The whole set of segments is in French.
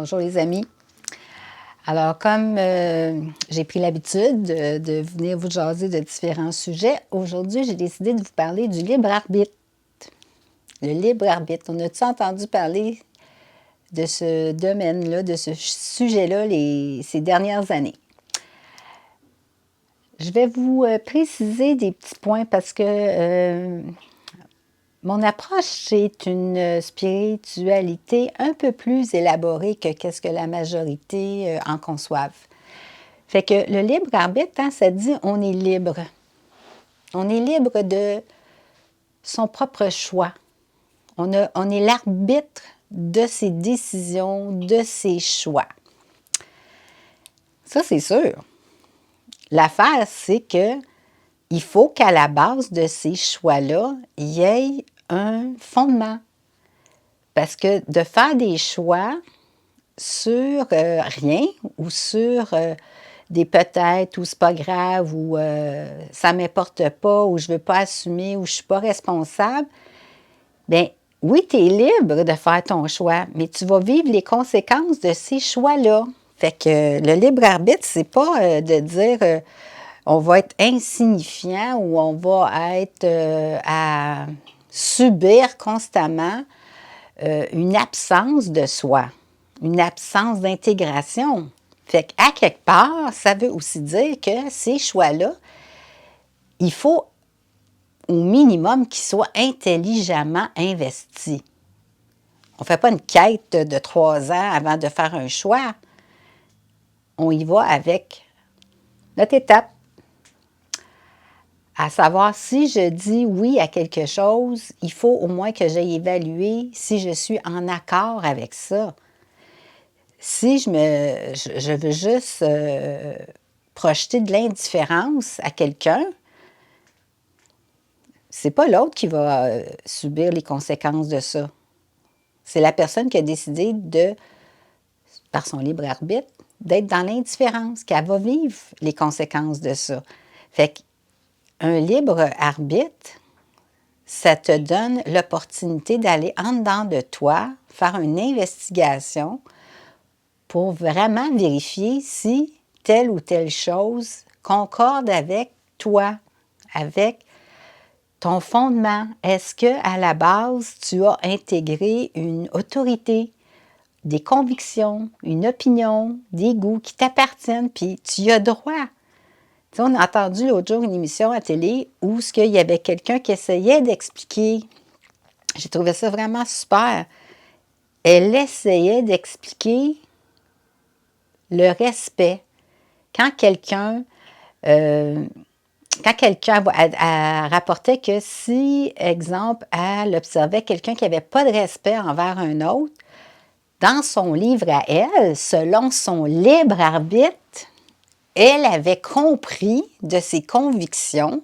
Bonjour les amis. Alors, comme j'ai pris l'habitude de venir vous jaser de différents sujets, aujourd'hui, j'ai décidé de vous parler du libre arbitre. Le libre arbitre. On a-tu entendu parler de ce domaine-là, de ce sujet-là ces dernières années? Je vais vous préciser des petits points parce que mon approche, c'est une spiritualité un peu plus élaborée que qu'est-ce que la majorité en conçoivent. Fait que le libre arbitre, hein, ça dit on est libre. On est libre de son propre choix. On est l'arbitre de ses décisions, de ses choix. Ça, c'est sûr. L'affaire, c'est que il faut qu'à la base de ces choix-là, il y ait un fondement. Parce que de faire des choix sur rien ou sur des peut-être ou c'est pas grave ou ça m'importe pas ou je veux pas assumer ou je suis pas responsable, bien, oui, tu es libre de faire ton choix, mais tu vas vivre les conséquences de ces choix-là. Fait que le libre arbitre, c'est pas de dire on va être insignifiant ou on va être à subir constamment une absence de soi, une absence d'intégration. Fait qu'à quelque part, ça veut aussi dire que ces choix-là, il faut au minimum qu'ils soient intelligemment investis. On ne fait pas une quête de 3 ans avant de faire un choix. On y va avec notre étape. À savoir, si je dis oui à quelque chose, il faut au moins que j'aille évaluer si je suis en accord avec ça. Si je veux juste projeter de l'indifférence à quelqu'un, c'est pas l'autre qui va subir les conséquences de ça. C'est la personne qui a décidé par son libre arbitre, d'être dans l'indifférence, qu'elle va vivre les conséquences de ça. Fait qu'un libre arbitre, ça te donne l'opportunité d'aller en dedans de toi, faire une investigation pour vraiment vérifier si telle ou telle chose concorde avec toi, avec ton fondement. Est-ce qu'à la base, tu as intégré une autorité, des convictions, une opinion, des goûts qui t'appartiennent, puis tu y as droit? Tu sais, on a entendu l'autre jour une émission à télé où il y avait quelqu'un qui essayait d'expliquer. J'ai trouvé ça vraiment super. Elle essayait d'expliquer le respect. Quand quelqu'un rapportait que si, exemple, elle observait quelqu'un qui n'avait pas de respect envers un autre, dans son livre à elle, selon son libre arbitre, elle avait compris de ses convictions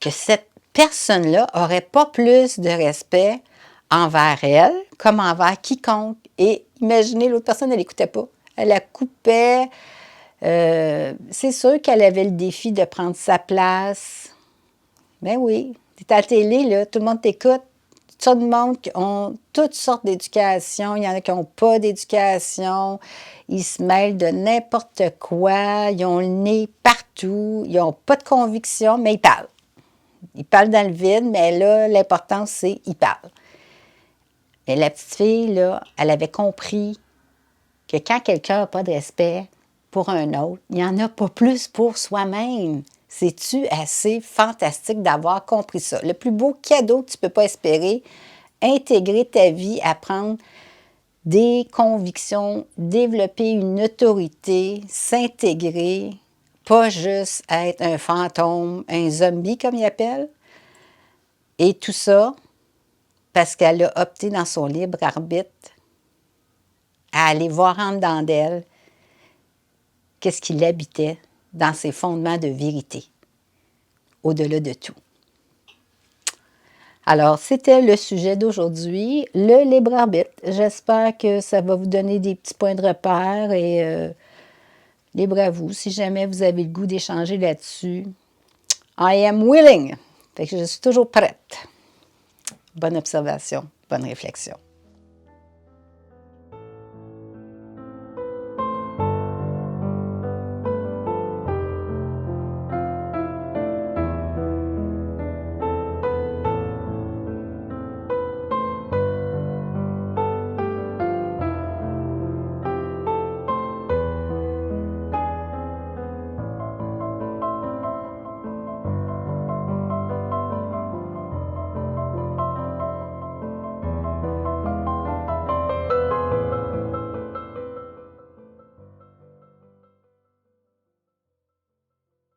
que cette personne-là n'aurait pas plus de respect envers elle comme envers quiconque. Et imaginez, l'autre personne, elle n'écoutait pas. Elle la coupait. C'est sûr qu'elle avait le défi de prendre sa place. Ben oui, tu es à la télé, là, tout le monde t'écoute. Tout le monde qui ont toutes sortes d'éducation. Il y en a qui n'ont pas d'éducation. Ils se mêlent de n'importe quoi. Ils ont le nez partout. Ils n'ont pas de conviction, mais ils parlent. Ils parlent dans le vide, mais là, l'important, c'est qu'ils parlent. Mais la petite fille, là, elle avait compris que quand quelqu'un n'a pas de respect pour un autre, il n'y en a pas plus pour soi-même. C'est-tu assez fantastique d'avoir compris ça? Le plus beau cadeau que tu ne peux pas espérer, intégrer ta vie, apprendre des convictions, développer une autorité, s'intégrer, pas juste être un fantôme, un zombie comme ils appellent. Et tout ça parce qu'elle a opté dans son libre arbitre à aller voir en dedans d'elle qu'est-ce qui l'habitait dans ses fondements de vérité, au-delà de tout. Alors, c'était le sujet d'aujourd'hui, le libre arbitre. J'espère que ça va vous donner des petits points de repère et libre à vous. Si jamais vous avez le goût d'échanger là-dessus, I am willing. Fait que je suis toujours prête. Bonne observation, bonne réflexion.